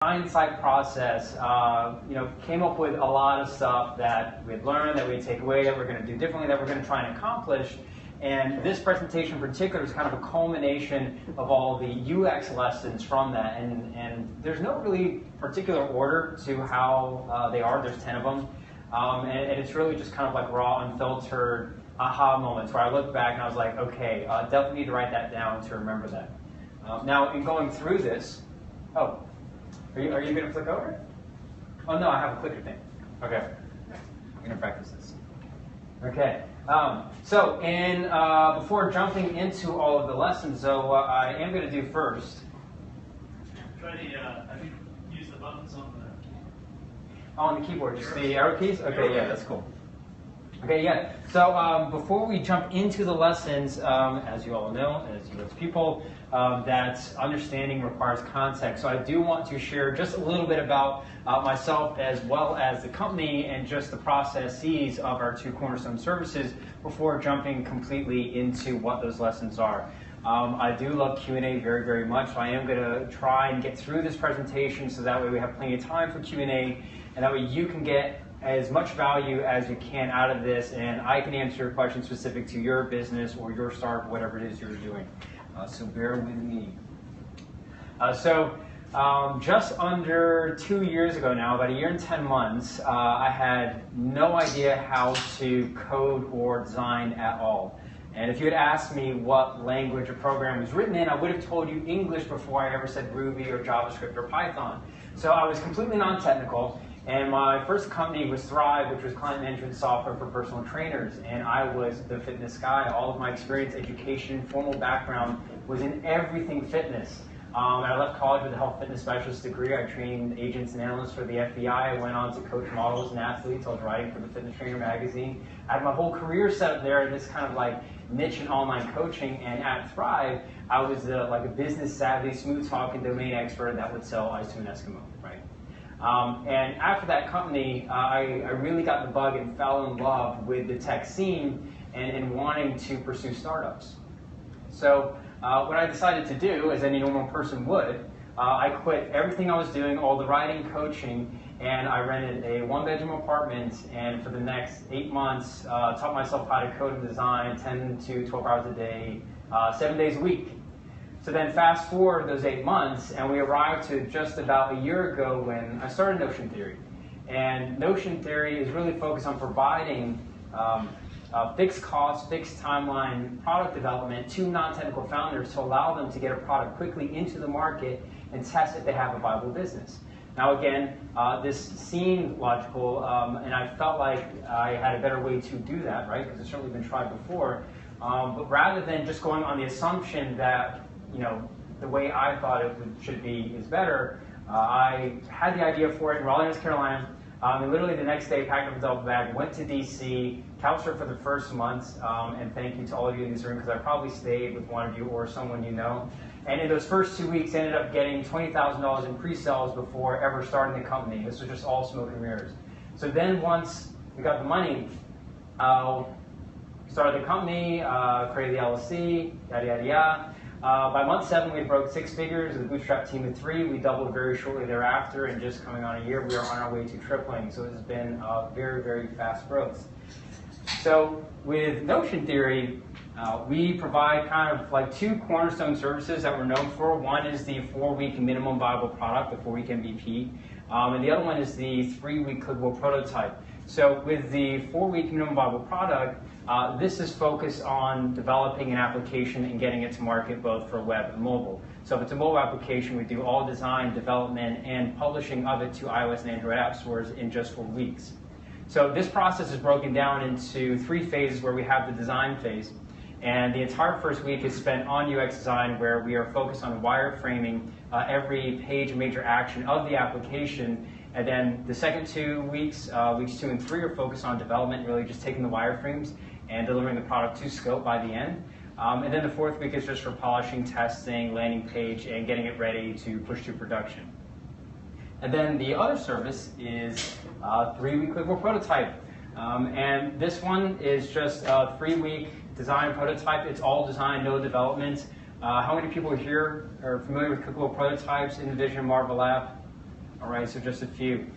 hindsight process, came up with a lot of stuff that we had learned, that we'd take away, that we're going to do differently, that we're going to try and accomplish. And this presentation in particular is kind of a culmination of all the UX lessons from that. And there's no really particular order to how they are. There's 10 of them. And it's really just kind of like raw, unfiltered aha moments where I look back and I was like, okay, definitely need to write that down to remember that. Now, in going through this, are you going to flick over? Oh, no, I have a clicker thing. Okay. I'm going to practice this. Okay. Before jumping into all of the lessons, though, I am going to do first. Try to use the buttons on the keyboard, just the arrow keys? Okay, yeah, that's cool. Okay, yeah. So before we jump into the lessons, as you all know, as UX people, that understanding requires context. So I do want to share just a little bit about myself as well as the company and just the processes of our two cornerstone services before jumping completely into what those lessons are. I do love Q&A very, very much. So I am going to try and get through this presentation so that way we have plenty of time for Q&A, and that way you can get as much value as you can out of this, and I can answer your questions specific to your business or your startup, whatever it is you're doing. So bear with me. Just under 2 years ago now, about 1 year and 10 months, I had no idea how to code or design at all. And if you had asked me what language a program was written in, I would have told you English before I ever said Ruby or JavaScript or Python. So I was completely non-technical. And my first company was Thrive, which was client management software for personal trainers. And I was the fitness guy. All of my experience, education, formal background was in everything fitness. I left college with a health fitness specialist degree. I trained agents and analysts for the FBI. I went on to coach models and athletes. I was writing for the Fitness Trainer magazine. I had my whole career set up there in this kind of like niche in online coaching. And at Thrive, I was like a business savvy, smooth talking domain expert that would sell ice to an Eskimo, right? And after that company, I really got the bug and fell in love with the tech scene and wanting to pursue startups. So what I decided to do, as any normal person would, I quit everything I was doing, all the writing, coaching, and I rented a one-bedroom apartment, and for the next 8 months, taught myself how to code and design 10 to 12 hours a day, 7 days a week. So then fast forward those 8 months, and we arrived to just about 1 year ago when I started NotionTheory. And NotionTheory is really focused on providing fixed cost, fixed timeline product development to non-technical founders to allow them to get a product quickly into the market and test if they have a viable business. Now again, this seemed logical, and I felt like I had a better way to do that, right? Because it's certainly been tried before. But rather than just going on the assumption that the way I thought it should be is better, I had the idea for it in Raleigh, North Carolina. And literally the next day, packed up a duffel bag, went to DC, couchsurfed for the first month, and thank you to all of you in this room, because I probably stayed with one of you or someone you know. And in those first 2 weeks, ended up getting $20,000 in pre-sales before ever starting the company. This was just all smoke and mirrors. So then once we got the money, started the company, created the LLC, yada, yada, yada. By month 7, we broke 6 figures with a bootstrap team of 3. We doubled very shortly thereafter, and just coming on 1 year, we are on our way to tripling. So it's been very, very fast growth. So with NotionTheory, we provide kind of like 2 cornerstone services that we're known for. One is the 4-week minimum viable product, the 4-week MVP, and the other one is the 3-week clickable prototype. So with the 4-week minimum viable product, this is focused on developing an application and getting it to market both for web and mobile. So if it's a mobile application, we do all design, development, and publishing of it to iOS and Android app stores in just 4 weeks. So this process is broken down into 3 phases where we have the design phase. And the entire first week is spent on UX design, where we are focused on wireframing every page major action of the application. And then the second 2 weeks, weeks 2 and 3, are focused on development, really just taking the wireframes and delivering the product to scope by the end. And then the 4th week is just for polishing, testing, landing page, and getting it ready to push to production. And then the other service is 3-week clickable prototype. And this one is just a 3-week design prototype. It's all design, no development. How many people here are familiar with clickable prototypes in the Vision Marvel app? All right, so just a few.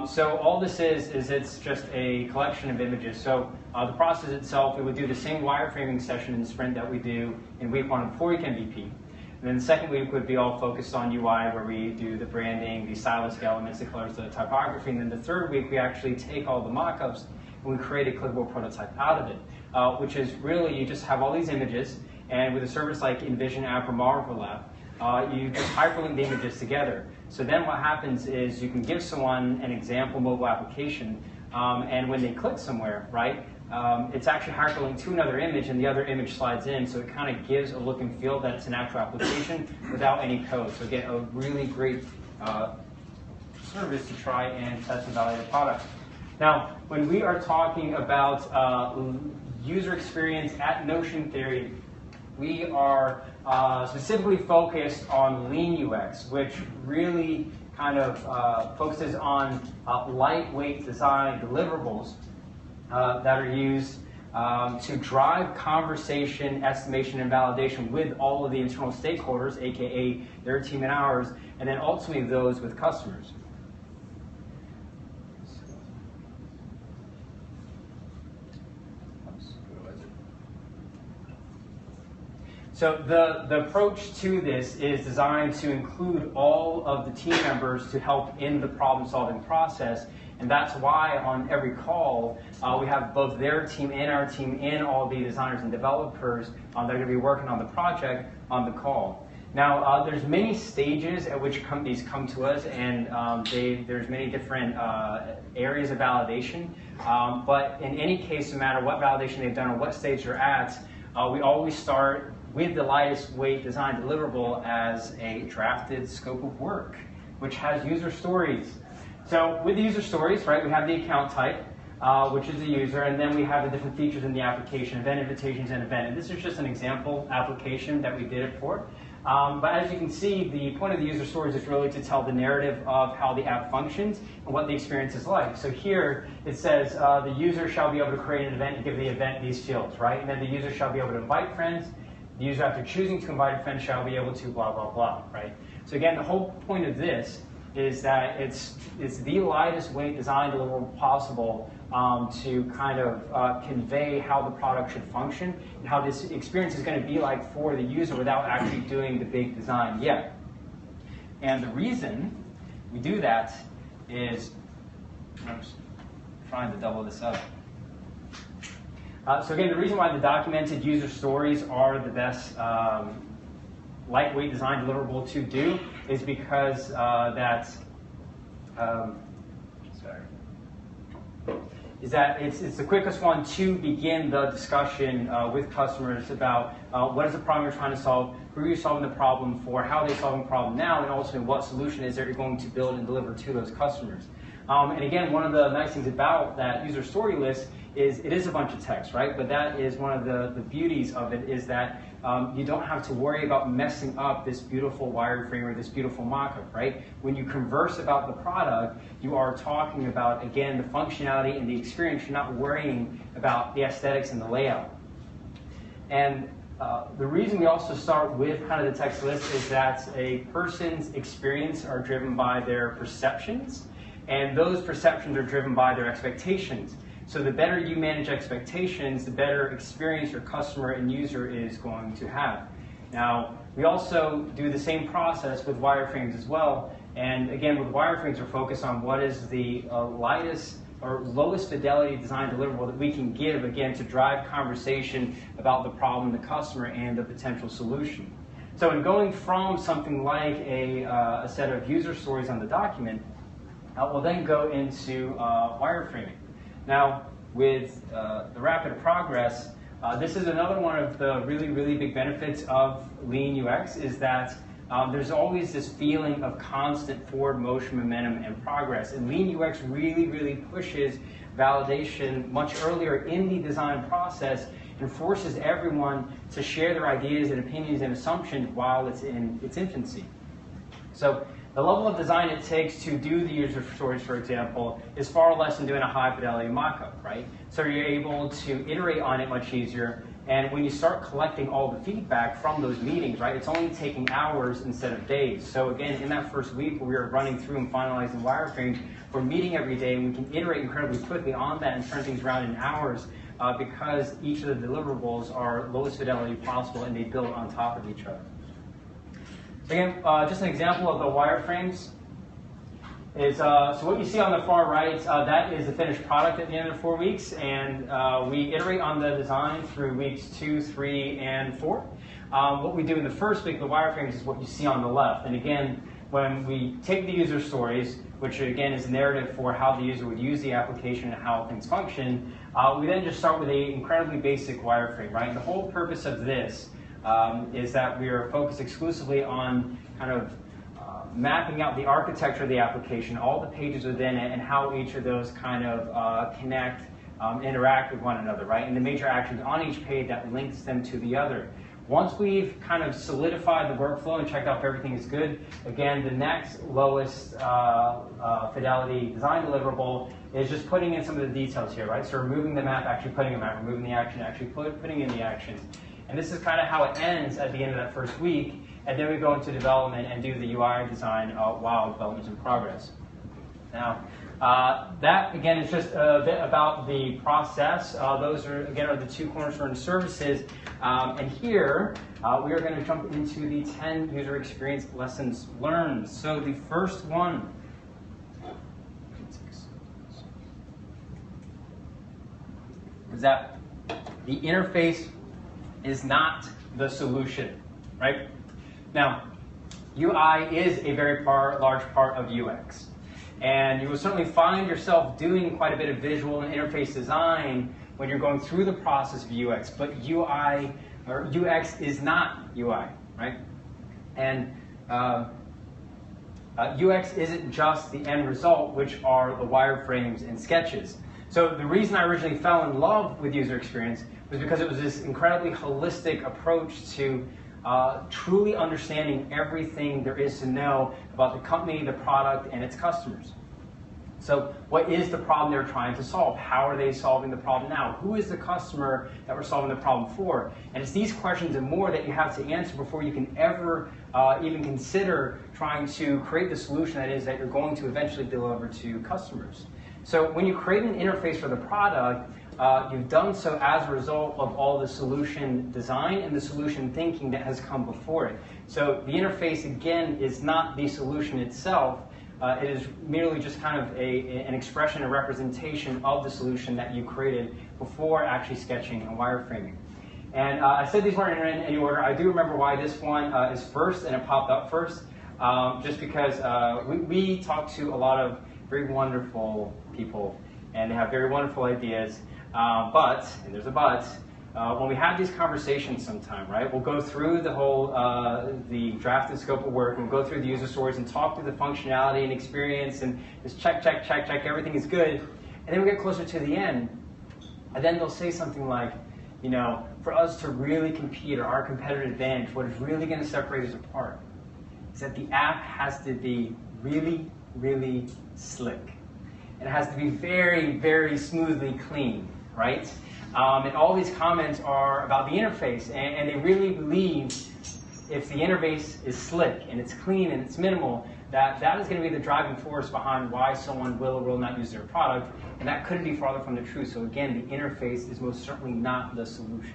So all this is it's just a collection of images. So the process itself, it would do the same wireframing session in the sprint that we do in week 1 of 4-week MVP. And then the second week would be all focused on UI, where we do the branding, the stylistic elements, the colors, the typography. And then the third week, we actually take all the mock-ups and we create a clickable prototype out of it, which is really, you just have all these images, and with a service like Envision App or Marvel App, you just hyperlink the images together. So then what happens is you can give someone an example mobile application, and when they click somewhere, right, it's actually hyperlinked to another image, and the other image slides in, so it kind of gives a look and feel that it's an actual application without any code. So again, a really great service to try and test and validate the product. Now, when we are talking about user experience at NotionTheory, we are specifically focused on lean UX, which really kind of focuses on lightweight design deliverables that are used to drive conversation, estimation, and validation with all of the internal stakeholders, aka their team and ours, and then ultimately those with customers. So the approach to this is designed to include all of the team members to help in the problem-solving process, and that's why on every call we have both their team and our team and all the designers and developers that are going to be working on the project on the call. Now, there's many stages at which companies come to us, and there's many different areas of validation, but in any case, no matter what validation they've done or what stage they're at, we always start with the lightest weight design deliverable as a drafted scope of work, which has user stories. So with the user stories, right, we have the account type, which is the user, and then we have the different features in the application, event invitations and event. And this is just an example application that we did it for. But as you can see, the point of the user stories is really to tell the narrative of how the app functions and what the experience is like. So here it says the user shall be able to create an event and give the event these fields, right? And then the user shall be able to invite friends. The user, after choosing to invite a friend, shall be able to blah, blah, blah, right? So again, the whole point of this is that it's the lightest weight design deliverable possible to kind of convey how the product should function and how this experience is going to be like for the user without actually doing the big design yet. And the reason we do that is, I'm just trying to double this up. So again, the reason why the documented user stories are the best lightweight design deliverable to do is because it's the quickest one to begin the discussion with customers about what is the problem you're trying to solve, who are you solving the problem for, how are they solving the problem now, and ultimately what solution is that you're going to build and deliver to those customers. And again, one of the nice things about that user story list is it is a bunch of text, right? But that is one of the beauties of it is that you don't have to worry about messing up this beautiful wireframe or this beautiful mock-up, right? When you converse about the product, you are talking about, again, the functionality and the experience. You're not worrying about the aesthetics and the layout. And the reason we also start with kind of the text list is that a person's experience are driven by their perceptions, and those perceptions are driven by their expectations. So the better you manage expectations, the better experience your customer and user is going to have. Now, we also do the same process with wireframes as well. And again, with wireframes, we're focused on what is the lightest or lowest fidelity design deliverable that we can give, again, to drive conversation about the problem, the customer, and the potential solution. So in going from something like a set of user stories on the document, we'll then go into wireframing. Now, with the rapid progress, this is another one of the really, really big benefits of lean UX is that there's always this feeling of constant forward motion, momentum, and progress. And lean UX really, really pushes validation much earlier in the design process and forces everyone to share their ideas and opinions and assumptions while it's in its infancy. So the level of design it takes to do the user stories, for example, is far less than doing a high fidelity mock-up, right? So you're able to iterate on it much easier, And when you start collecting all the feedback from those meetings, right, it's only taking hours instead of days. So again, in that first week where we were running through and finalizing wireframes, we're meeting every day, and we can iterate incredibly quickly on that and turn things around in hours because each of the deliverables are lowest fidelity possible and they build on top of each other. So again, just an example of the wireframes is, so what you see on the far right, that is the finished product at the end of 4 weeks, and we iterate on the design through weeks 2, 3, and 4. What we do in the first week, the wireframes, is what you see on the left. And again, when we take the user stories, which again is a narrative for how the user would use the application and how things function, we then just start with an incredibly basic wireframe, right? And the whole purpose of this is that we are focused exclusively on kind of mapping out the architecture of the application, all the pages within it, and how each of those kind of connect, interact with one another, right? And the major actions on each page that links them to the other. Once we've kind of solidified the workflow and checked out if everything is good, again, the next lowest fidelity design deliverable is just putting in some of the details here, right? So removing the map, actually putting a map, removing the action, actually putting in the actions. And this is kind of how it ends at the end of that first week. And then we go into development and do the UI design while development is in progress. Now, that, again, is just a bit about the process. Those are, again, are the two cornerstone services. And here, we are going to jump into the 10 user experience lessons learned. So the first one is that the interface is not the solution, right? Now, UI is a very large part of UX. And you will certainly find yourself doing quite a bit of visual and interface design when you're going through the process of UX, but UI or UX is not UI, right? And UX isn't just the end result, which are the wireframes and sketches. So the reason I originally fell in love with user experience was because it was this incredibly holistic approach to truly understanding everything there is to know about the company, the product, and its customers. So what is the problem they're trying to solve? How are they solving the problem now? Who is the customer that we're solving the problem for? And it's these questions and more that you have to answer before you can ever even consider trying to create the solution that is that you're going to eventually deliver to customers. So when you create an interface for the product, you've done so as a result of all the solution design and the solution thinking that has come before it. So the interface, again, is not the solution itself. It is merely just kind of an expression, a representation of the solution that you created before actually sketching and wireframing. And I said these weren't in any order. I do remember why this one is first and it popped up first, just because we talk to a lot of very wonderful people and they have very wonderful ideas. But, and there's a but, when we have these conversations sometime, right, we'll go through the whole, the draft and scope of work, and we'll go through the user stories and talk through the functionality and experience and just check, everything is good. And then we get closer to the end, and then they'll say something like, you know, for us to really compete or our competitive advantage, what is really going to separate us apart is that the app has to be really, really slick. It has to be very, very smoothly clean, right? And all these comments are about the interface, and they really believe if the interface is slick and it's clean and it's minimal, that is going to be the driving force behind why someone will or will not use their product, and that couldn't be farther from the truth. So again, the interface is most certainly not the solution.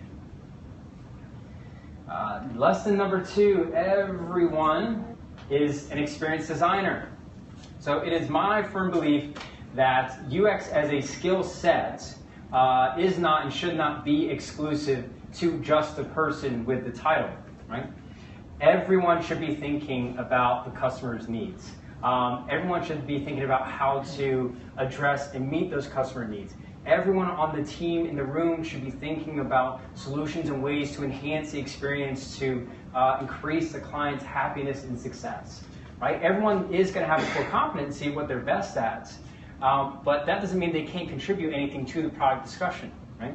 Lesson number 2, everyone is an experienced designer. So it is my firm belief that UX as a skill set is not and should not be exclusive to just the person with the title, right? Everyone should be thinking about the customer's needs. Everyone should be thinking about how to address and meet those customer needs. Everyone on the team in the room should be thinking about solutions and ways to enhance the experience to increase the client's happiness and success, right? Everyone is going to have a core competency, what they're best at, but that doesn't mean they can't contribute anything to the product discussion, right?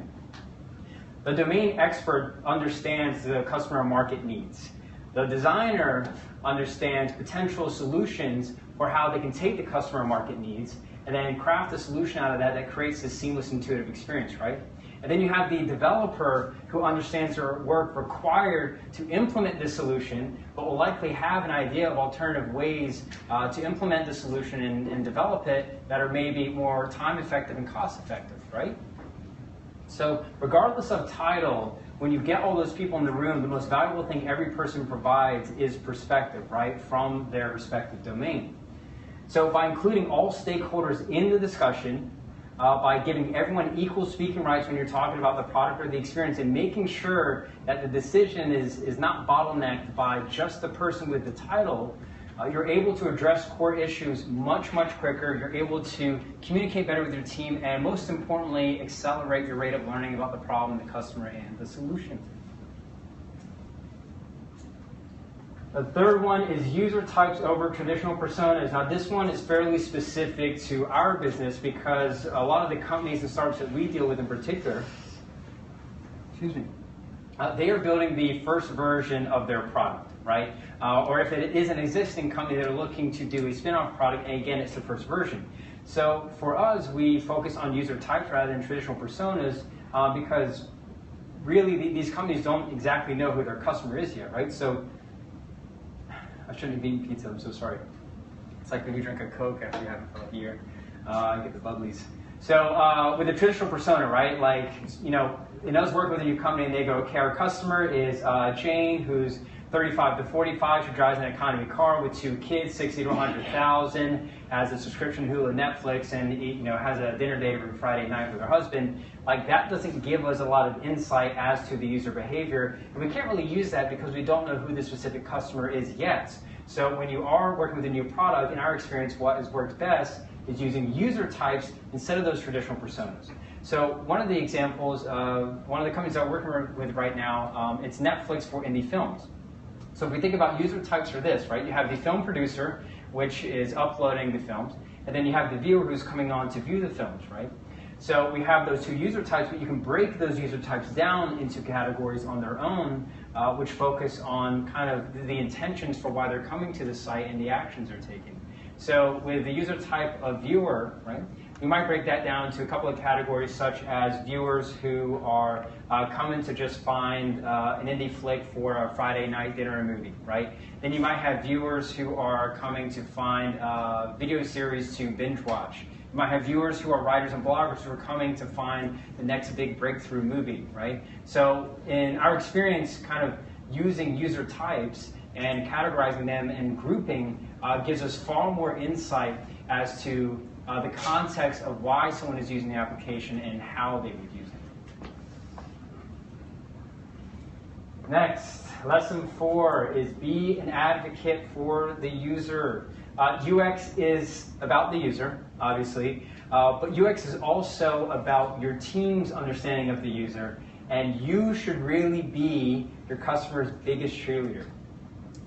The domain expert understands the customer market needs. The designer understands potential solutions for how they can take the customer market needs and then craft a solution out of that that creates this seamless, intuitive experience, right? And then you have the developer who understands their work required to implement this solution, but will likely have an idea of alternative ways to implement the solution and develop it that are maybe more time effective and cost effective, right? So regardless of title, when you get all those people in the room, the most valuable thing every person provides is perspective, right, from their respective domain. So by including all stakeholders in the discussion, by giving everyone equal speaking rights when you're talking about the product or the experience, and making sure that the decision is not bottlenecked by just the person with the title, you're able to address core issues much quicker. You're able to communicate better with your team, and most importantly, accelerate your rate of learning about the problem, the customer, and the solution. The third one is user types over traditional personas. Now this one is fairly specific to our business because a lot of the companies and startups that we deal with in particular, they are building the first version of their product, right? Or if it is an existing company, they're looking to do a spin-off product, and again, it's the first version. So for us, we focus on user types rather than traditional personas because really these companies don't exactly know who their customer is yet, right? So I shouldn't have eaten pizza, I'm so sorry. It's like when you drink a Coke after you have it for like a year. I get the bubblies. So with a traditional persona, right, like, you know, in us working with a new company and they go, okay, our customer is Jane, who's 35 to 45, she drives an economy car with 2 kids, 60 to 100,000, has a subscription to Hulu and Netflix, and you know, has a dinner date every Friday night with her husband. Like, that doesn't give us a lot of insight as to the user behavior, and we can't really use that because we don't know who the specific customer is yet. So when you are working with a new product, in our experience, what has worked best is using user types instead of those traditional personas. So one of the examples of one of the companies that we're working with right now, it's Netflix for indie films. So if we think about user types for this, right, you have the film producer, which is uploading the films, and then you have the viewer who's coming on to view the films, right? So we have those 2 user types, but you can break those user types down into categories on their own, which focus on kind of the intentions for why they're coming to the site and the actions they're taking. So with the user type of viewer, right, we might break that down to a couple of categories, such as viewers who are coming to just find an indie flick for a Friday night dinner and movie, right? Then you might have viewers who are coming to find video series to binge watch. You might have viewers who are writers and bloggers who are coming to find the next big breakthrough movie, right? So in our experience, kind of using user types and categorizing them and grouping gives us far more insight as to the context of why someone is using the application and how they would use it. Next, lesson 4 is be an advocate for the user. UX is about the user, obviously, but UX is also about your team's understanding of the user, and you should really be your customer's biggest cheerleader.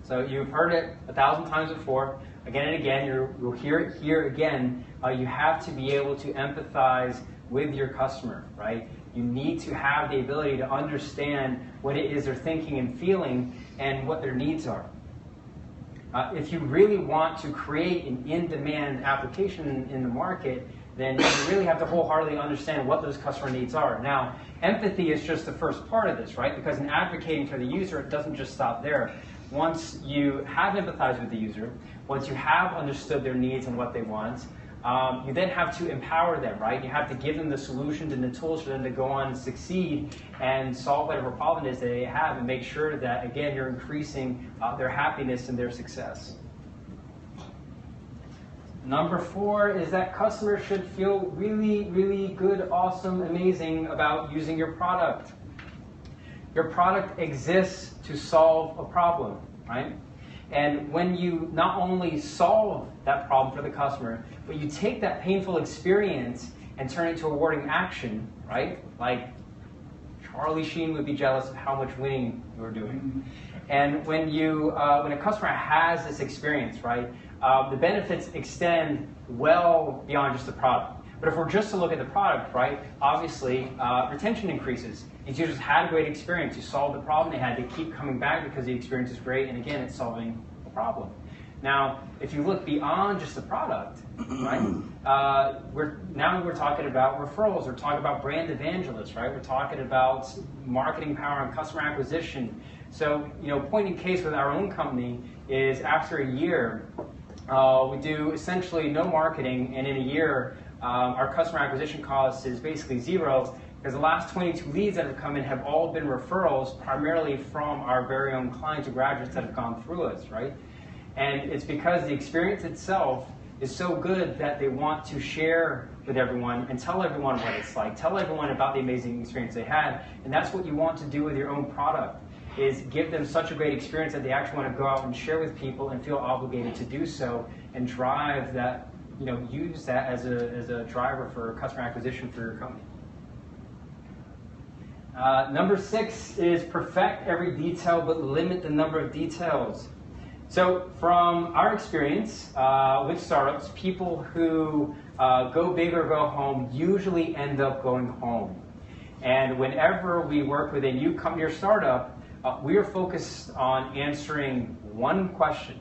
So you've heard it 1,000 times before, again and again, you'll hear it here again. You have to be able to empathize with your customer, right? You need to have the ability to understand what it is they're thinking and feeling and what their needs are. If you really want to create an in-demand application in the market, then you really have to wholeheartedly understand what those customer needs are. Now, empathy is just the first part of this, right? Because in advocating for the user, it doesn't just stop there. Once you have empathized with the user, once you have understood their needs and what they want, you then have to empower them, right? You have to give them the solutions and the tools for them to go on and succeed and solve whatever problem it is that they have, and make sure that, again, you're increasing their happiness and their success. Number 4 is that customers should feel really good, awesome, amazing about using your product. Your product exists to solve a problem, right? And when you not only solve that problem for the customer, but you take that painful experience and turn it into a rewarding action, right? Like Charlie Sheen would be jealous of how much winning you were doing. And when a customer has this experience, right, the benefits extend well beyond just the product. But if we're just to look at the product, right, obviously retention increases. These users had a great experience. You solved the problem they had. They keep coming back because the experience is great, and again, it's solving a problem. Now, if you look beyond just the product, right? We're talking about referrals. We're talking about brand evangelists, right? We're talking about marketing power and customer acquisition. So, point in case with our own company is after a year, we do essentially no marketing, and in a year, our customer acquisition cost is basically zero, because the last 22 leads that have come in have all been referrals, primarily from our very own clients or graduates that have gone through us, right? And it's because the experience itself is so good that they want to share with everyone and tell everyone what it's like, tell everyone about the amazing experience they had, and that's what you want to do with your own product, is give them such a great experience that they actually want to go out and share with people and feel obligated to do so and drive that, use that as a driver for customer acquisition for your company. Number 6 is perfect every detail but limit the number of details. So from our experience with startups, people who go big or go home usually end up going home. And whenever we work with a new company or startup, we are focused on answering one question,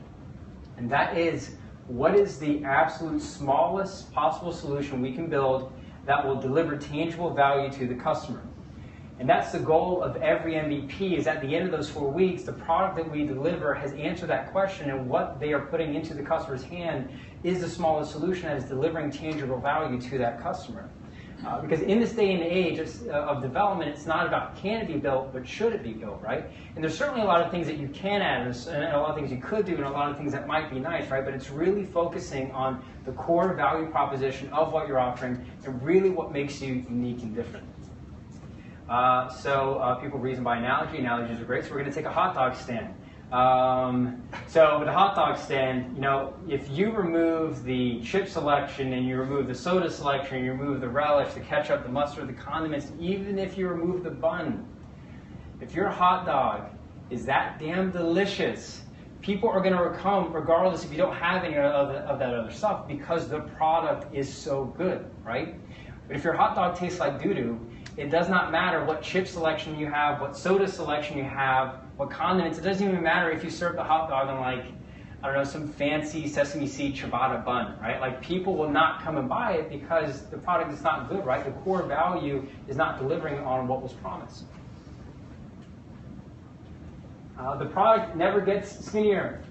and that is, what is the absolute smallest possible solution we can build that will deliver tangible value to the customer? And that's the goal of every MVP, is at the end of those 4 weeks, the product that we deliver has answered that question, and what they are putting into the customer's hand is the smallest solution that is delivering tangible value to that customer. Because in this day and age of development, it's not about can it be built, but should it be built, right? And there's certainly a lot of things that you can add, and a lot of things you could do, and a lot of things that might be nice, right? But it's really focusing on the core value proposition of what you're offering and really what makes you unique and different. People reason by analogy. Analogies are great, so we're going to take a hot dog stand. So with a hot dog stand, if you remove the chip selection and you remove the soda selection, you remove the relish, the ketchup, the mustard, the condiments, even if you remove the bun, if your hot dog is that damn delicious, people are going to come regardless if you don't have any of that other stuff, because the product is so good, right? But if your hot dog tastes like doo-doo, it does not matter what chip selection you have, what soda selection you have, what condiments. It doesn't even matter if you serve the hot dog on some fancy sesame seed ciabatta bun, right? Like, people will not come and buy it because the product is not good, right? The core value is not delivering on what was promised. The product never gets skinnier.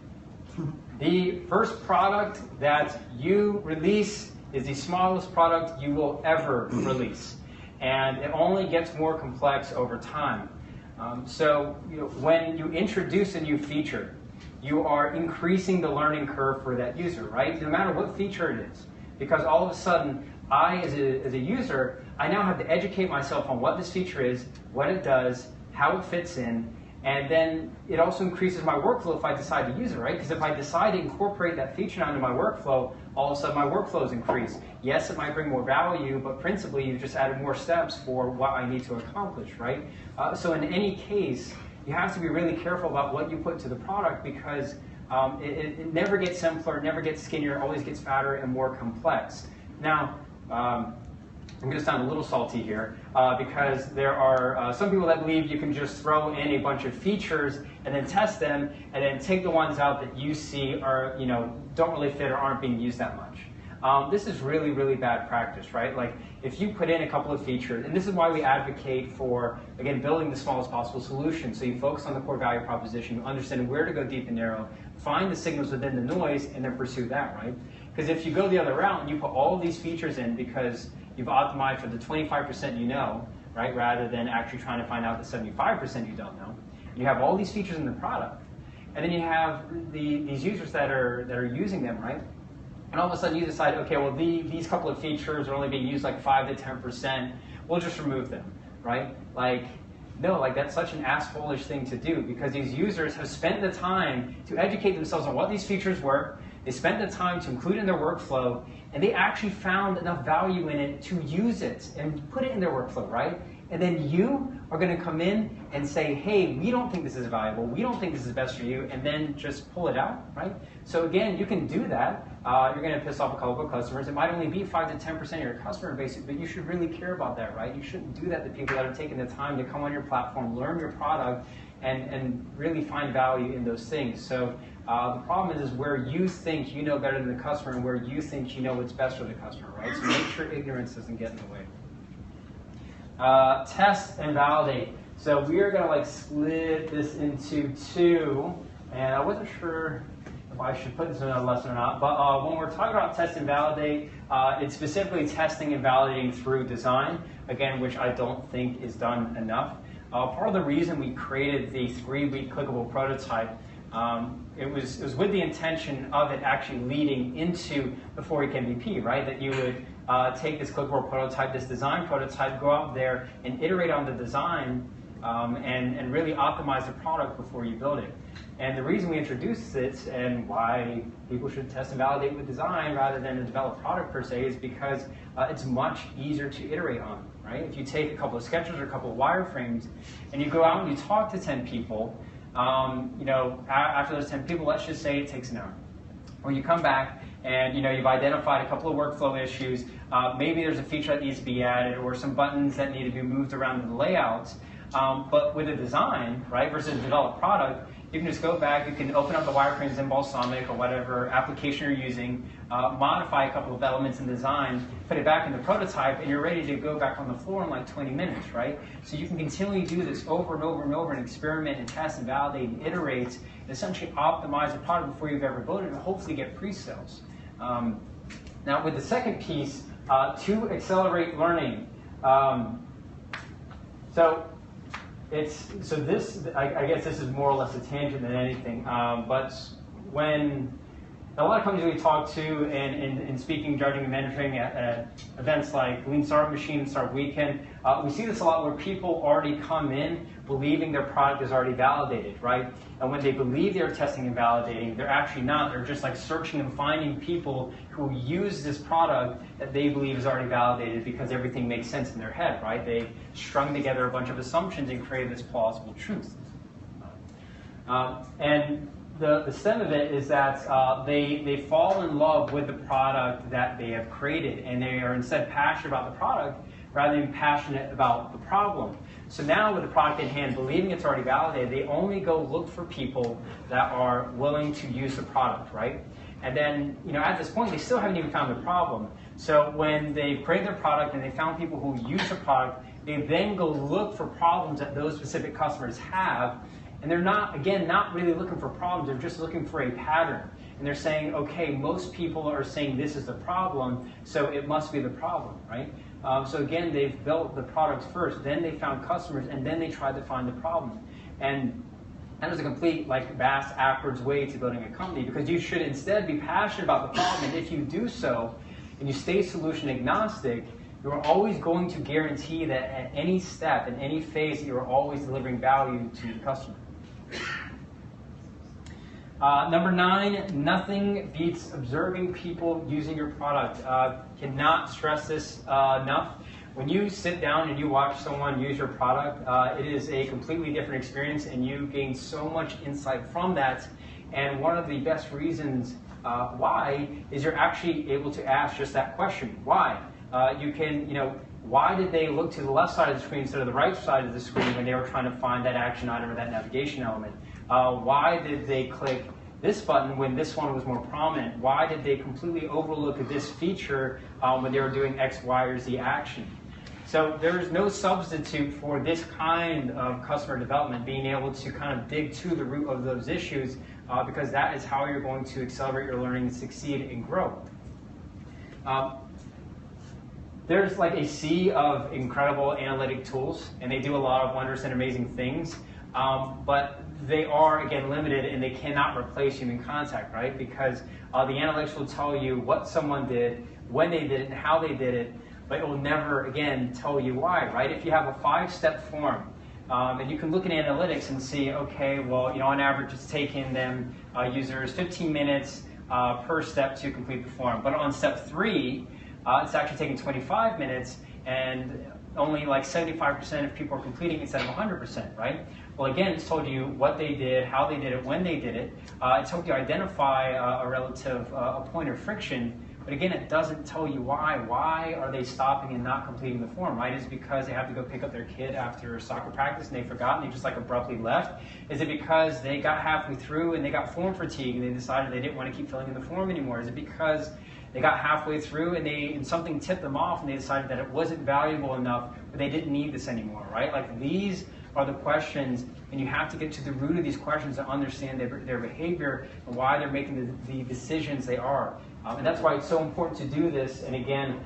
The first product that you release is the smallest product you will ever release. And it only gets more complex over time. When you introduce a new feature, you are increasing the learning curve for that user, right? No matter what feature it is. Because all of a sudden, I, as a user, I now have to educate myself on what this feature is, what it does, how it fits in, and then it also increases my workflow if I decide to use it, right? Because if I decide to incorporate that feature into my workflow, all of a sudden my workflows increase. Yes, it might bring more value, but principally you've just added more steps for what I need to accomplish, right? So in any case, you have to be really careful about what you put into the product, because it never gets simpler, it never gets skinnier, it always gets fatter and more complex. Now, I'm going to sound a little salty here, because there are some people that believe you can just throw in a bunch of features and then test them, and then take the ones out that you see are, don't really fit or aren't being used that much. This is really, really bad practice, right? Like, if you put in a couple of features, and this is why we advocate for, again, building the smallest possible solution. So you focus on the core value proposition, you understand where to go deep and narrow, find the signals within the noise, and then pursue that, right? Because if you go the other route and you put all of these features in because you've optimized for the 25% you know, right, rather than actually trying to find out the 75% you don't know. You have all these features in the product, and then you have these users that are using them, right? And all of a sudden you decide, okay, well, these couple of features are only being used like 5 to 10%. We'll just remove them, right? No, that's such an ass-foolish thing to do, because these users have spent the time to educate themselves on what these features were. They spent the time to include it in their workflow, and they actually found enough value in it to use it and put it in their workflow, right? And then you are going to come in and say, hey, we don't think this is valuable, we don't think this is best for you, and then just pull it out, right? So again, you can do that. You're going to piss off a couple of customers. It might only be 5 to 10% of your customer base, but you should really care about that, right? You shouldn't do that to people that are taking the time to come on your platform, learn your product, and really find value in those things. So the problem is where you think you know better than the customer and where you think you know what's best for the customer, right? So make sure ignorance doesn't get in the way. Test and validate. So we are going to split this into two, and I wasn't sure if I should put this in a lesson or not, but when we're talking about test and validate, it's specifically testing and validating through design, again, which I don't think is done enough. Part of the reason we created the 3-week clickable prototype, it was with the intention of it actually leading into the 4-week MVP, right? That you would take this clickable prototype, this design prototype, go out there and iterate on the design and really optimize the product before you build it. And the reason we introduced it and why people should test and validate with design rather than a developed product per se is because it's much easier to iterate on, right? If you take a couple of sketches or a couple of wireframes and you go out and you talk to 10 people, after those 10 people, let's just say it takes an hour. Or you come back and you've identified a couple of workflow issues. Maybe there's a feature that needs to be added or some buttons that need to be moved around in the layouts. But with a design, right, versus a developed product, you can just go back, you can open up the wireframes in Balsamiq or whatever application you're using, modify a couple of elements in design, put it back in the prototype, and you're ready to go back on the floor in like 20 minutes, right? So you can continually do this over and over and over and experiment and test and validate and iterate and essentially optimize the product before you've ever built it and hopefully get pre-sales. Now with the second piece, to accelerate learning. I guess this is more or less a tangent than anything, but when a lot of companies we talk to and speaking, judging, and mentoring at events like Lean Startup Machine and Startup Weekend, we see this a lot where people already come in believing their product is already validated, right? And when they believe they're testing and validating, they're actually not. They're just searching and finding people who use this product that they believe is already validated because everything makes sense in their head, right? They strung together a bunch of assumptions and created this plausible truth. And the stem of it is that they fall in love with the product that they have created, and they are instead passionate about the product rather than passionate about the problem. So now with the product in hand, believing it's already validated, they only go look for people that are willing to use the product, right? And then, at this point, they still haven't even found the problem. So when they created their product and they found people who use the product, they then go look for problems that those specific customers have. And they're not really looking for problems, they're just looking for a pattern. And they're saying, okay, most people are saying this is the problem, so it must be the problem, right? So again, they've built the product first, then they found customers, and then they tried to find the problem. And that is a complete, vast, backwards way to building a company, because you should instead be passionate about the problem, and if you do so, and you stay solution agnostic, you're always going to guarantee that at any step, in any phase, you're always delivering value to the customer. Number 9, nothing beats observing people using your product. Cannot stress this enough. When you sit down and you watch someone use your product, it is a completely different experience, and you gain so much insight from that. And one of the best reasons why is you're actually able to ask just that question, why? You can, why did they look to the left side of the screen instead of the right side of the screen when they were trying to find that action item or that navigation element? Why did they click this button when this one was more prominent? Why did they completely overlook this feature when they were doing X, Y, or Z action? So there's no substitute for this kind of customer development, being able to kind of dig to the root of those issues, because that is how you're going to accelerate your learning, succeed, and grow. There's a sea of incredible analytic tools, and they do a lot of wondrous and amazing things, but they are, again, limited, and they cannot replace human contact, right? Because the analytics will tell you what someone did, when they did it, and how they did it, but it will never, again, tell you why, right? If you have a 5-step form, and you can look at analytics and see, okay, well, on average, it's taking them, users 15 minutes per step to complete the form. But on step 3, it's actually taking 25 minutes, and only 75% of people are completing instead of 100%, right? Well, again, it's told you what they did, how they did it, when they did it. It's helped you identify a relative point of friction But again, it doesn't tell you why. Why are they stopping and not completing the form, right? Is it because they have to go pick up their kid after soccer practice and they forgot and they just like abruptly left? Is it because they got halfway through and they got form fatigue and they decided they didn't want to keep filling in the form anymore? Is it because they got halfway through and something tipped them off and they decided that it wasn't valuable enough, but they didn't need this anymore, right? Like, these are the questions, and you have to get to the root of these questions to understand their behavior and why they're making the decisions they are. And that's why it's so important to do this. And again,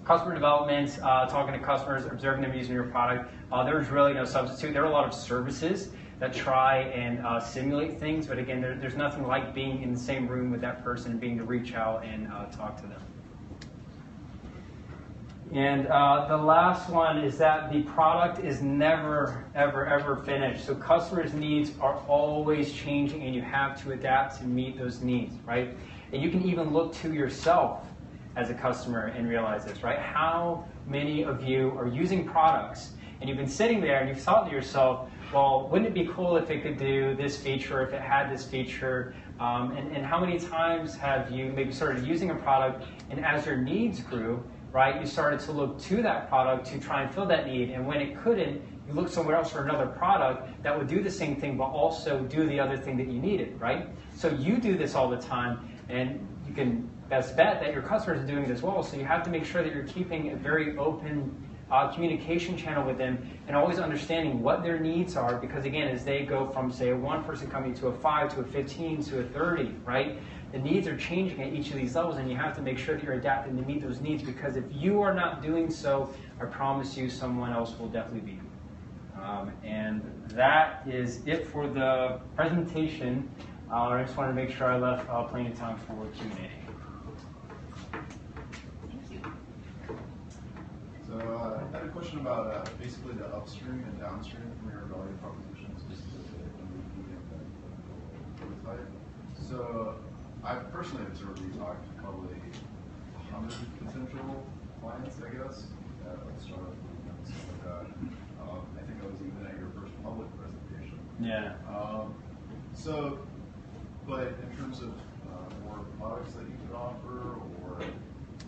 customer development, talking to customers, observing them using your product, there's really no substitute. There are a lot of services that try and simulate things, but again, there's nothing like being in the same room with that person and being able to reach out and talk to them. And the last one is that the product is never, ever, ever finished. So customers' needs are always changing, and you have to adapt to meet those needs, right? And you can even look to yourself as a customer and realize this, right? How many of you are using products and you've been sitting there and you've thought to yourself, well, wouldn't it be cool if it could do this feature, if it had this feature? And how many times have you maybe started using a product, and as your needs grew, right, you started to look to that product to try and fill that need, and when it couldn't, you looked somewhere else for another product that would do the same thing but also do the other thing that you needed, right? So you do this all the time, and you can best bet that your customers are doing it as well, so you have to make sure that you're keeping a very open communication channel with them and always understanding what their needs are, because again, as they go from, say, a 1 person company to a 5 to a 15 to a 30, right? The needs are changing at each of these levels, and you have to make sure that you're adapting to meet those needs, because if you are not doing so, I promise you someone else will definitely be. And that is it for the presentation. I just wanted to make sure I left plenty of time for Q&A. So I had a question about basically the upstream and downstream from your value propositions, just as an MVP and prototype. So I personally observed you talked to probably 100 potential clients, I guess, at a startup and stuff like that. I think I was even at your first public presentation. Yeah. But in terms of more products that you could offer or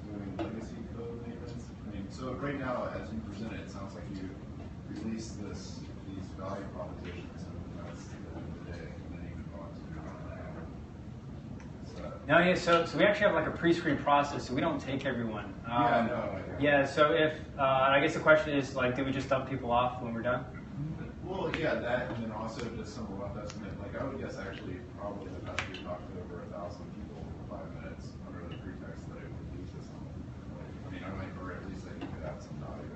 doing legacy code maintenance, I mean, so right now, as you present it, it sounds like you release these value propositions, and that's the end of the day, and then you can go on to No, yeah, so we actually have like a pre-screen process, so we don't take everyone. Yeah, so if, I guess the question is, like, do we just dump people off when we're done? Well, yeah, that, and then also just some rough estimate. Like, I would guess actually probably the best we talked to over 1,000 people for 5 minutes under the pretext that it would use this. I mean, I might, or at least that you could add some value.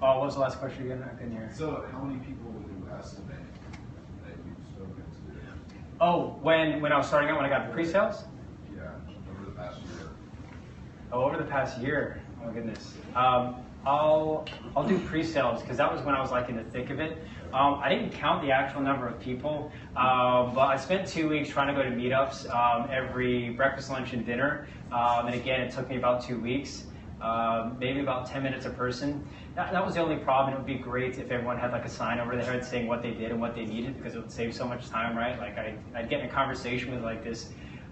What was the last question again? I couldn't hear. So, how many people would you estimate that you've spoken to? Oh, when I was starting out, when I got the pre-sales? Yeah, over the past year. Oh, over the past year. Oh, goodness. I'll do pre-sales because that was when I was like in the thick of it. I didn't count the actual number of people, but I spent 2 weeks trying to go to meetups every breakfast, lunch, and dinner. And again, it took me about 2 weeks, maybe about 10 minutes a person. That was the only problem. It would be great if everyone had like a sign over their head saying what they did and what they needed, because it would save so much time, right? Like I'd get in a conversation with like this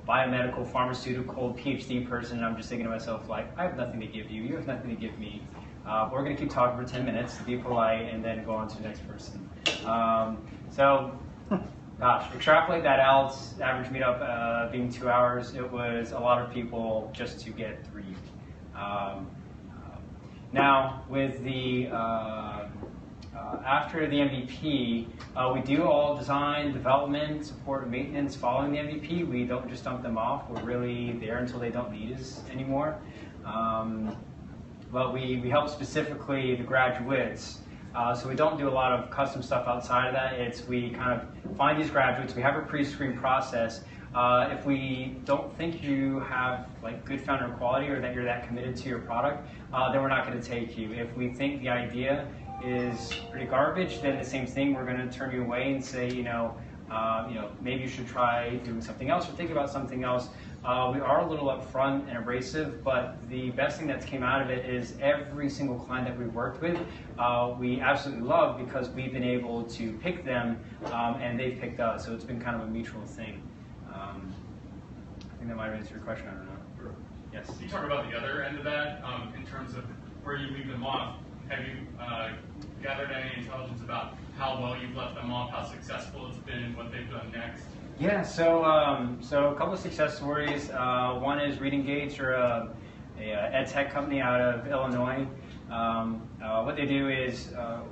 biomedical, pharmaceutical, PhD person, and I'm just thinking to myself, like, I have nothing to give you. You have nothing to give me. We're going to keep talking for 10 minutes to be polite and then go on to the next person. Gosh, extrapolate that out, average meetup being 2 hours, it was a lot of people just to get 3. Now, with the, after the MVP, we do all design, development, support, and maintenance following the MVP. We don't just dump them off. We're really there until they don't need us anymore. But we help specifically the graduates. So we don't do a lot of custom stuff outside of that. We kind of find these graduates. We have a pre-screen process. If we don't think you have like good founder quality or that you're that committed to your product, then we're not going to take you. If we think the idea is pretty garbage, then the same thing. We're going to turn you away and say, maybe you should try doing something else or think about something else. We are a little upfront and abrasive, but the best thing that's came out of it is every single client that we've worked with, we absolutely love because we've been able to pick them and they've picked us. So it's been kind of a mutual thing. think that might have answered your question, I don't know. Sure. Yes? You talk about the other end of that, in terms of where you leave them off. Have you gathered any intelligence about how well you've left them off, how successful it's been, what they've done next? Yeah, so a couple of success stories. One is ReadEngage, or a ed tech company out of Illinois. What they do is,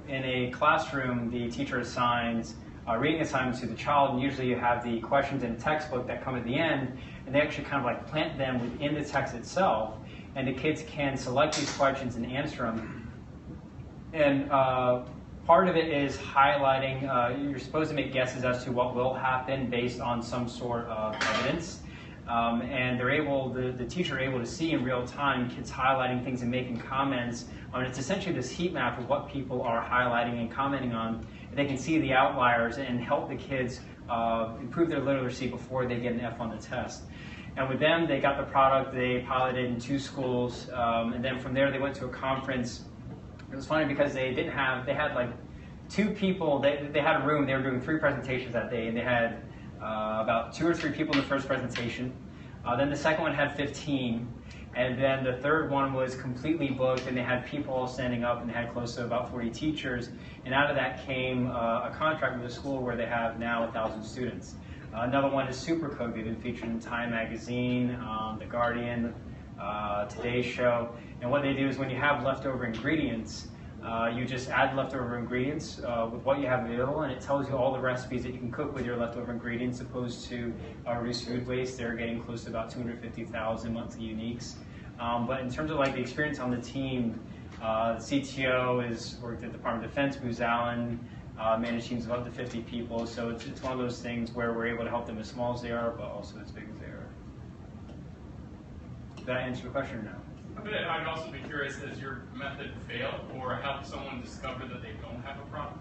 in a classroom, the teacher assigns reading assignments to the child, and usually you have the questions in a textbook that come at the end, and they actually kind of like plant them within the text itself, and the kids can select these questions and answer them. And part of it is highlighting, you're supposed to make guesses as to what will happen based on some sort of evidence. And they're able, the teacher able to see in real time kids highlighting things and making comments. It's essentially this heat map of what people are highlighting and commenting on. And they can see the outliers and help the kids improve their literacy before they get an F on the test. And with them, they got the product, they piloted in 2 schools, and then from there they went to a conference. It was funny because they had like 2 people, they had a room, they were doing 3 presentations that day, and they had about 2 or 3 people in the first presentation. Then the second one had 15, and then the third one was completely booked, and they had people all standing up, and they had close to about 40 teachers. And out of that came a contract with a school where they have now 1,000 students. Another one is Supercode. They've been featured in Time Magazine, The Guardian, Today's Show. And what they do is when you have leftover ingredients, you just add leftover ingredients with what you have available, and it tells you all the recipes that you can cook with your leftover ingredients, opposed to reduce food waste. They're getting close to about 250,000 monthly uniques. But in terms of like the experience on the team, the CTO has worked at the Department of Defense, Booz Allen, managed teams of up to 50 people. So it's one of those things where we're able to help them as small as they are, but also as big as they are. Did that answer your question or no? But I'd also be curious, has your method failed or helped someone discover that they don't have a problem?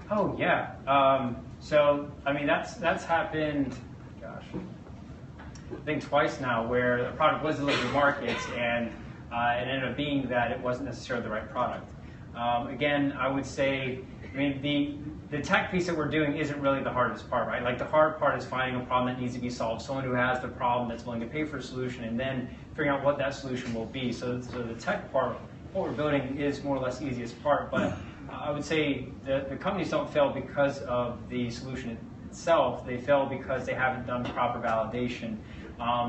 Oh yeah. So I mean that's happened, gosh, I think twice now, where the product was delivered to markets and it ended up being that it wasn't necessarily the right product. Again, I would say, I mean the tech piece that we're doing isn't really the hardest part, right? Like the hard part is finding a problem that needs to be solved, someone who has the problem that's willing to pay for a solution, and then figuring out what that solution will be. So the tech part, what we're building, is more or less the easiest part, but I would say the companies don't fail because of the solution itself. They fail because they haven't done proper validation.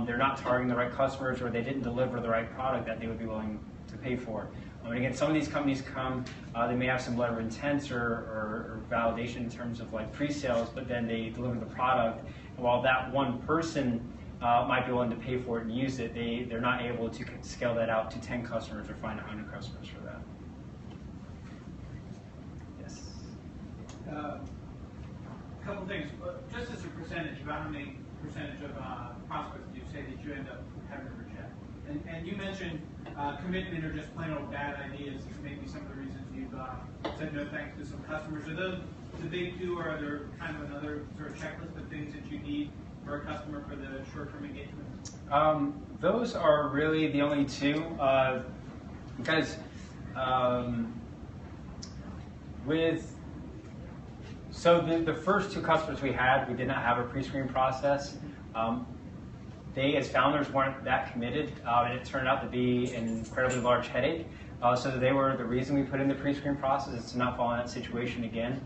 They're not targeting the right customers, or they didn't deliver the right product that they would be willing to pay for. And again, some of these companies come, they may have some letter of intent or validation in terms of like pre-sales, but then they deliver the product. And while that one person might be willing to pay for it and use it, they're not able to scale that out to 10 customers or find 100 customers for that. Yes? A couple things. Just as a percentage, about how many percentage of prospects do you say that you end up having to reject? And you mentioned commitment or just plain old bad ideas is maybe some of the reasons you've said no thanks to some customers. Are those the big 2, or are there kind of another sort of checklist of things that you need for a customer for the short-term engagement? Those are really the only 2, because the first 2 customers we had, we did not have a pre-screen process. They, as founders, weren't that committed, and it turned out to be an incredibly large headache. So they were the reason we put in the pre-screen process, is to not fall in that situation again.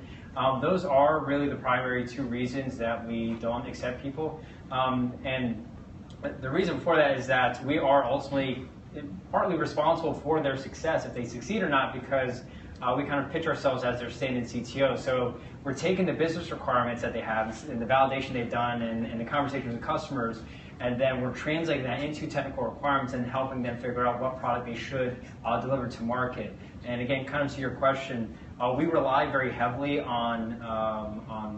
Those are really the primary 2 reasons that we don't accept people. And the reason for that is that we are ultimately partly responsible for their success, if they succeed or not, because we kind of pitch ourselves as their stand-in CTO. So we're taking the business requirements that they have and the validation they've done and the conversations with customers, and then we're translating that into technical requirements and helping them figure out what product they should deliver to market. And again, kind of to your question, we rely very heavily on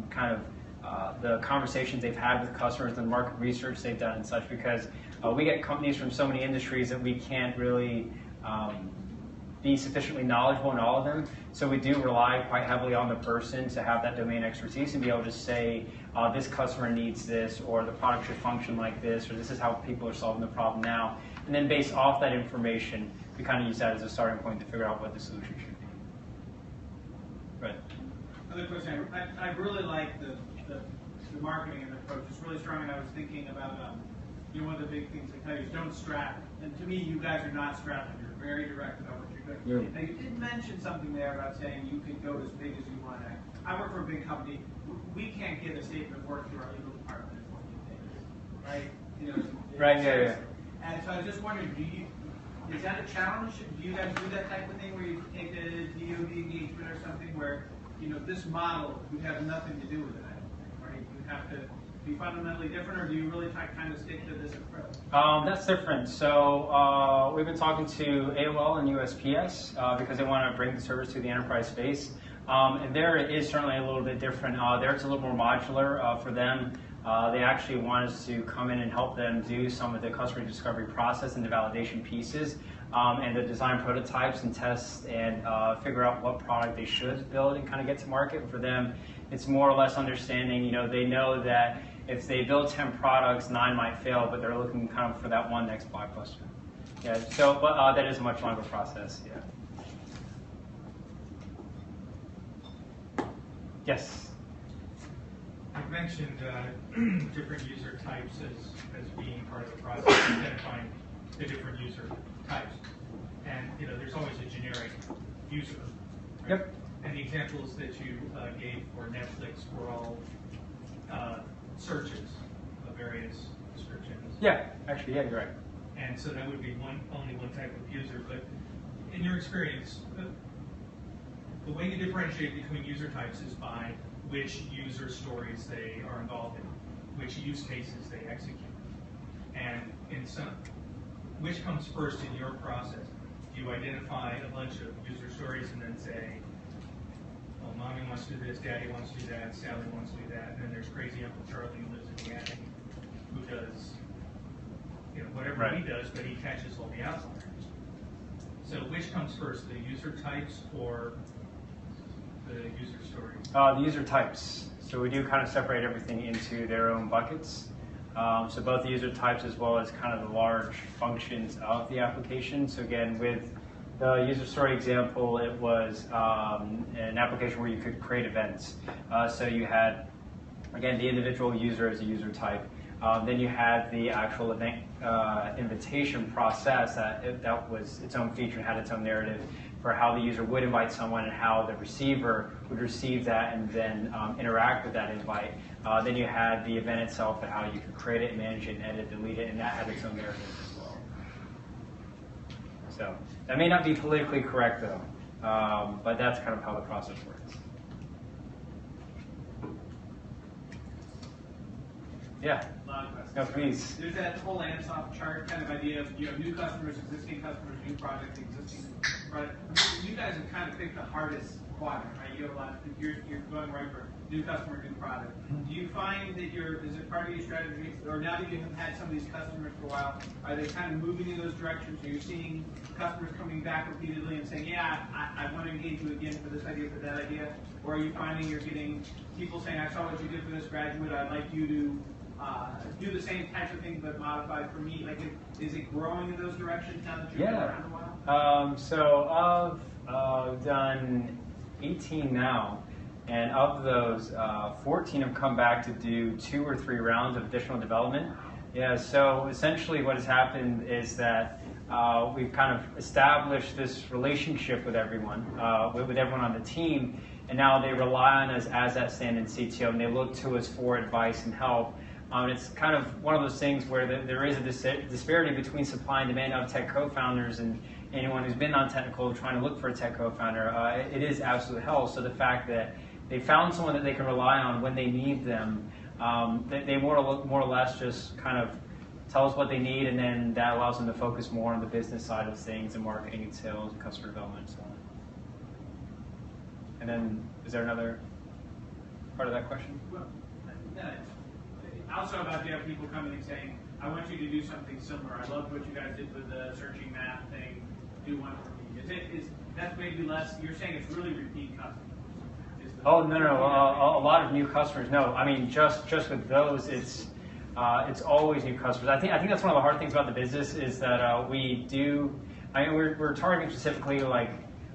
kind of the conversations they've had with customers, the market research they've done and such, because we get companies from so many industries that we can't really be sufficiently knowledgeable in all of them. So we do rely quite heavily on the person to have that domain expertise and be able to say, this customer needs this, or the product should function like this, or this is how people are solving the problem now. And then based off that information, we kind of use that as a starting point to figure out what the solution should be. Right. Another question. I really like the marketing and the approach. It's really strong, and I was thinking about one of the big things I tell you is don't strap. And to me, you guys are not strapping. You're very direct about what you're doing. Yeah. Now, you did mention something there about saying you can go as big as you want. I work for a big company. We can't get a statement of work through our legal department in 14 days, right? Right, yeah. And so I was just wondering, is that a challenge? Do you guys do that type of thing where you take a DoD engagement or something where, this model would have nothing to do with it, I don't think, right? You have to be fundamentally different, or do you really kind of stick to this approach? That's different. So we've been talking to AOL and USPS because they want to bring the service to the enterprise space. And there it is certainly a little bit different. There it's a little more modular for them. They actually want us to come in and help them do some of the customer discovery process and the validation pieces and the design prototypes and tests and figure out what product they should build and kind of get to market. For them, it's more or less understanding, they know that if they build 10 products, 9 might fail, but they're looking kind of for that one next blockbuster. Yeah, so, but that is a much longer process, yeah. Yes? You mentioned different user types as being part of the process, identifying the different user types. And there's always a generic user. Right? Yep. And the examples that you gave for Netflix were all searches of various descriptions. Yeah, actually, yeah, you're right. And so that would be only one type of user. But in your experience, the way you differentiate between user types is by which user stories they are involved in, which use cases they execute. And which comes first in your process? Do you identify a bunch of user stories and then say, oh, mommy wants to do this, daddy wants to do that, Sally wants to do that, and then there's crazy Uncle Charlie who lives in the attic who does whatever he does, but he catches all the outliers. So which comes first, the user types or the user stories? The user types. So we do kind of separate everything into their own buckets. So both the user types as well as kind of the large functions of the application. So again, with the user story example, it was an application where you could create events. So you had, again, the individual user as a user type. Then you had the actual event invitation process that was its own feature and had its own narrative for how the user would invite someone and how the receiver would receive that and then interact with that invite. Then you had the event itself and how you could create it, manage it, and edit, delete it, and that had its own narrative as well. So that may not be politically correct though, but that's kind of how the process works. Yeah. No, please. There's that whole Ansoff chart kind of idea of new customers, existing customers, new projects, existing product. You guys have kind of picked the hardest quadrant, right? You have a lot. You're going right for new customer, new product. Do you find that is it part of your strategy, or now that you have had some of these customers for a while, are they kind of moving in those directions? Are you seeing customers coming back repeatedly and saying, yeah, I want to engage you again for this idea, for that idea? Or are you finding you're getting people saying, I saw what you did for this graduate, I'd like you to do the same types of things but modified for me? Like, is it growing in those directions now that you've been around a while? So I've done 18 now, and of those, 14 have come back to do 2 or 3 rounds of additional development. Yeah, so essentially what has happened is that we've kind of established this relationship with everyone on the team, and now they rely on us as that stand-in CTO, and they look to us for advice and help. It's kind of one of those things where there is a disparity between supply and demand of tech co-founders, and anyone who's been non-technical trying to look for a tech co-founder, it is absolute hell. So the fact that they found someone that they can rely on when they need them, they more or less just kind of tell us what they need, and then that allows them to focus more on the business side of things and marketing and sales and customer development and so on. And then, is there another part of that question? Well, no. Also about you have people coming and saying, I want you to do something similar. I love what you guys did with the searching map thing. Do one for me. That's maybe less, you're saying it's really repeat customers? Oh, no. A lot of new customers. No, I mean, just with those, it's always new customers. I think that's one of the hard things about the business is that we're targeting specifically like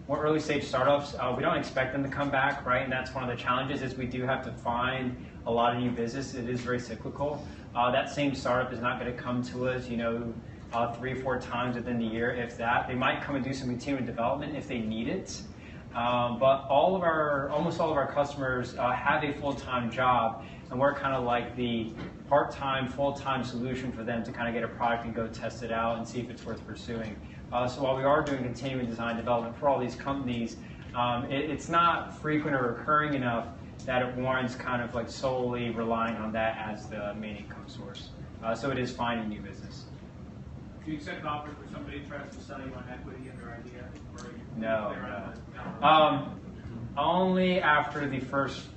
more early stage startups. We don't expect them to come back, right? And that's one of the challenges is we do have to find a lot of new business. It is very cyclical. That same startup is not going to come to us, 3-4 times within the year, if that. They might come and do some continuing development if they need it. But almost all of our customers have a full-time job, and we're kind of like the part-time, full-time solution for them to kind of get a product and go test it out and see if it's worth pursuing. So while we are doing continuing design development for all these companies, it's not frequent or recurring enough that it warrants kind of like solely relying on that as the main income source. So it is finding new business. Do you accept offers where somebody tries to sell you on equity in their idea? Or No. Only after the first,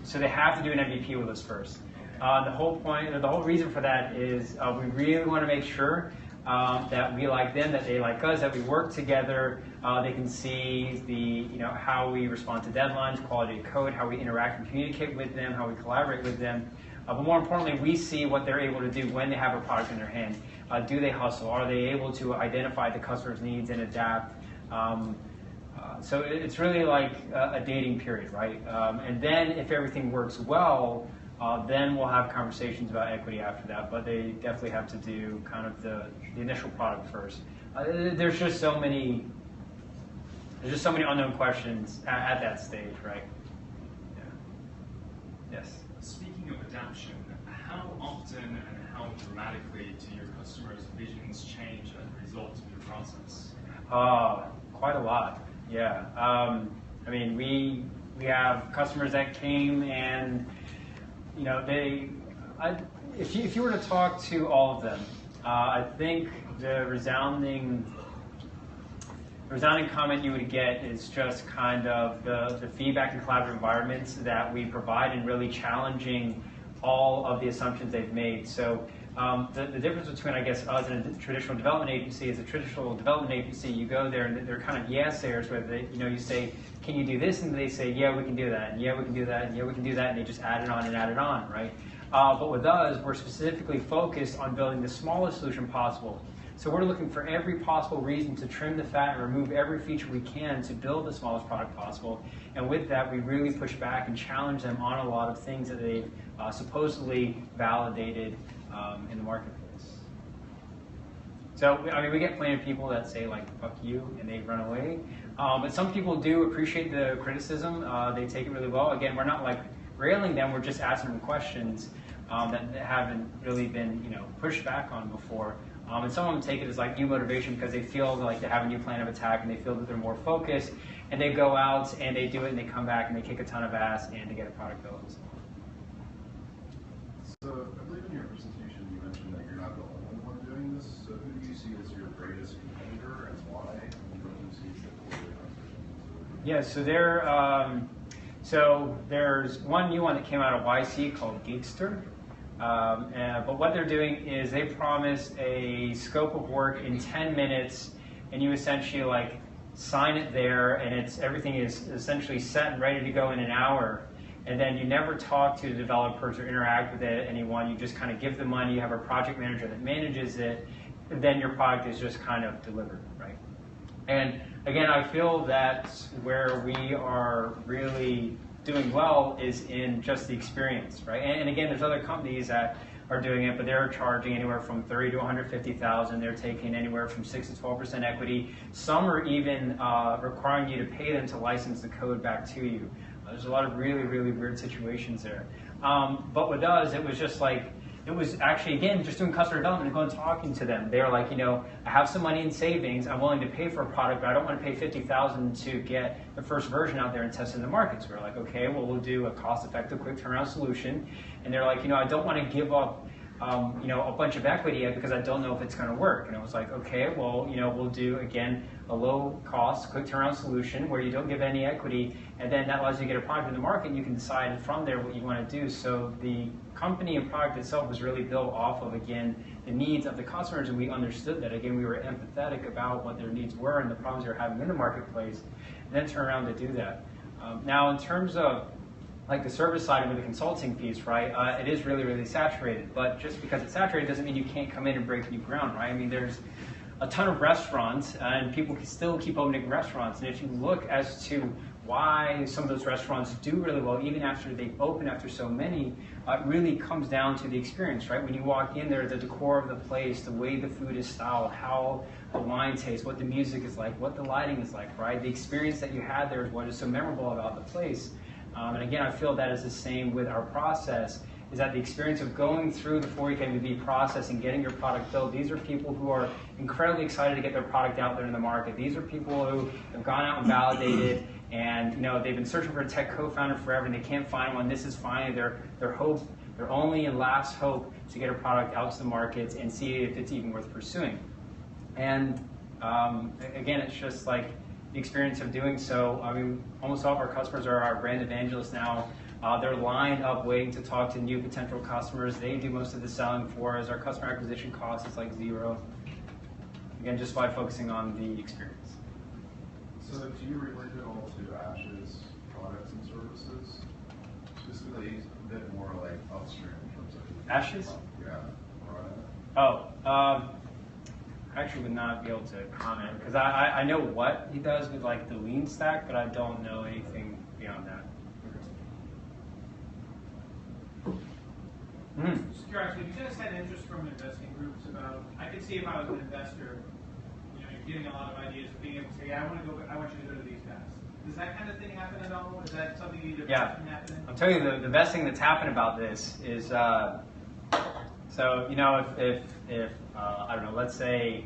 so they have to do an MVP with us first. The whole reason for that is we really want to make sure that we like them, that they like us, that we work together. They can see how we respond to deadlines, quality of code, how we interact and communicate with them, how we collaborate with them. But more importantly, we see what they're able to do when they have a product in their hand. Do they hustle? Are they able to identify the customer's needs and adapt? So it's really like a dating period, right? And then if everything works well, then we'll have conversations about equity after that. But they definitely have to do kind of the initial product first. There's just so many unknown questions at that stage, right? Yeah. Yes. Speaking of adaptation, how often and how dramatically do your customers' visions change as a result of your process? Quite a lot. Yeah. I mean, we have customers that came and if you were to talk to all of them, I think the resounding comment you would get is just kind of the feedback and collaborative environments that we provide and really challenging all of the assumptions they've made. So the difference between, I guess, us and a traditional development agency is a traditional development agency, you go there and they're kind of yes-sayers where you say, can you do this? And they say, yeah, we can do that, and yeah, we can do that, and yeah, we can do that, and they just add it on, right? But with us, we're specifically focused on building the smallest solution possible. So we're looking for every possible reason to trim the fat and remove every feature we can to build the smallest product possible. And with that, we really push back and challenge them on a lot of things that they've supposedly validated in the marketplace. So, I mean, we get plenty of people that say, like, fuck you, and they run away. But some people do appreciate the criticism. They take it really well. Again, we're not, like, railing them. We're just asking them questions that haven't really been, pushed back on before. And some of them take it as like new motivation because they feel like they have a new plan of attack and they feel that they're more focused, and they go out and they do it and they come back and they kick a ton of ass and they get a product built. So I believe in your presentation you mentioned that you're not the only one doing this. So who do you see as your greatest competitor and why? And what do you see as the core competition? Yeah, so there's one new one that came out of YC called Gangster. But what they're doing is they promise a scope of work in 10 minutes, and you essentially like sign it there, and everything is essentially set and ready to go in an hour. And then you never talk to the developers or interact with anyone. You just kind of give the money. You have a project manager that manages it. And then your product is just kind of delivered, right? And again, I feel that's where we are really doing well is in just the experience, right? And again, there's other companies that are doing it, but they're charging anywhere from $30,000 to $150,000. They're taking anywhere from 6 to 12% equity. Some are even requiring you to pay them to license the code back to you. There's a lot of really, really weird situations there. But with us, it was just like, it was actually, again, just doing customer development and going and talking to them. They were like, I have some money in savings. I'm willing to pay for a product, but I don't want to pay $50,000 to get the first version out there and test in the market. So we're like, okay, well, we'll do a cost-effective, quick turnaround solution. And they're like, I don't want to give up, a bunch of equity because I don't know if it's going to work. And I was like, okay, well, we'll do, again, a low-cost, quick turnaround solution where you don't give any equity, and then that allows you to get a product in the market, and you can decide from there what you want to do. So the company and product itself was really built off of, again, the needs of the customers, and we understood that. Again, we were empathetic about what their needs were and the problems they were having in the marketplace, and then turn around to do that. Now, in terms of like the service side and with the consulting piece, right, it is really, really saturated. But just because it's saturated doesn't mean you can't come in and break new ground, right? I mean, there's a ton of restaurants, and people can still keep opening restaurants. And if you look as to why some of those restaurants do really well, even after they've opened after so many, it really comes down to the experience, right? When you walk in there, the decor of the place, the way the food is styled, how the wine tastes, what the music is like, what the lighting is like, right? The experience that you had there is what is so memorable about the place. And again, I feel that is the same with our process, is that the experience of going through the 4-week MVP process and getting your product built, these are people who are incredibly excited to get their product out there in the market. These are people who have gone out and validated, and they've been searching for a tech co-founder forever and they can't find one. This is finally their hope, their only and last hope to get a product out to the markets and see if it's even worth pursuing. And again, it's just like the experience of doing so. I mean, almost all of our customers are our brand evangelists now. They're lined up waiting to talk to new potential customers. They do most of the selling for us. Our customer acquisition cost is like 0. Again, just by focusing on the experience. So do you relate it all to Ash's products and services? Specifically, a bit more like upstream in terms of... Ash's? Yeah. Oh, I actually would not be able to comment because I know what he does with like the lean stack, but I don't know anything beyond that. Just curious, have you guys had interest from investing groups about, I could see if I was an investor, you're getting a lot of ideas, being able to say, yeah, I want you to go to these guys. Does that kind of thing happen at all? Is that something you can happen? I'll tell you the best thing that's happened about this is, so if I don't know, let's say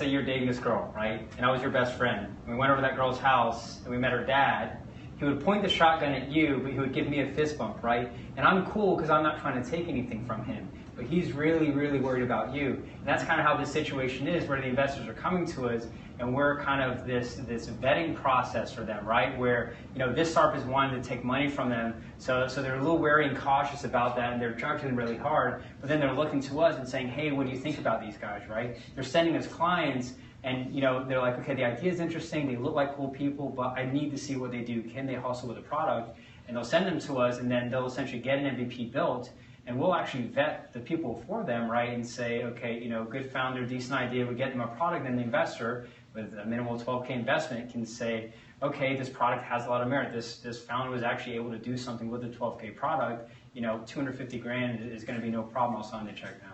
you're dating this girl, right? And I was your best friend. And we went over to that girl's house and we met her dad. He would point the shotgun at you, but he would give me a fist bump, right? And I'm cool because I'm not trying to take anything from him. But he's really, really worried about you. And that's kind of how this situation is, where the investors are coming to us, and we're kind of this vetting process for them, right? Where this startup is wanting to take money from them, so they're a little wary and cautious about that, and they're charging them really hard. But then they're looking to us and saying, hey, what do you think about these guys, right? They're sending us clients. And they're like, okay, the idea is interesting. They look like cool people, but I need to see what they do. Can they hustle with a product? And they'll send them to us, and then they'll essentially get an MVP built, and we'll actually vet the people for them, right? And say, okay, good founder, decent idea. We get them a product, and the investor with a minimal 12K investment can say, okay, this product has a lot of merit. This founder was actually able to do something with a 12K product. 250 grand is going to be no problem. I'll sign the check now.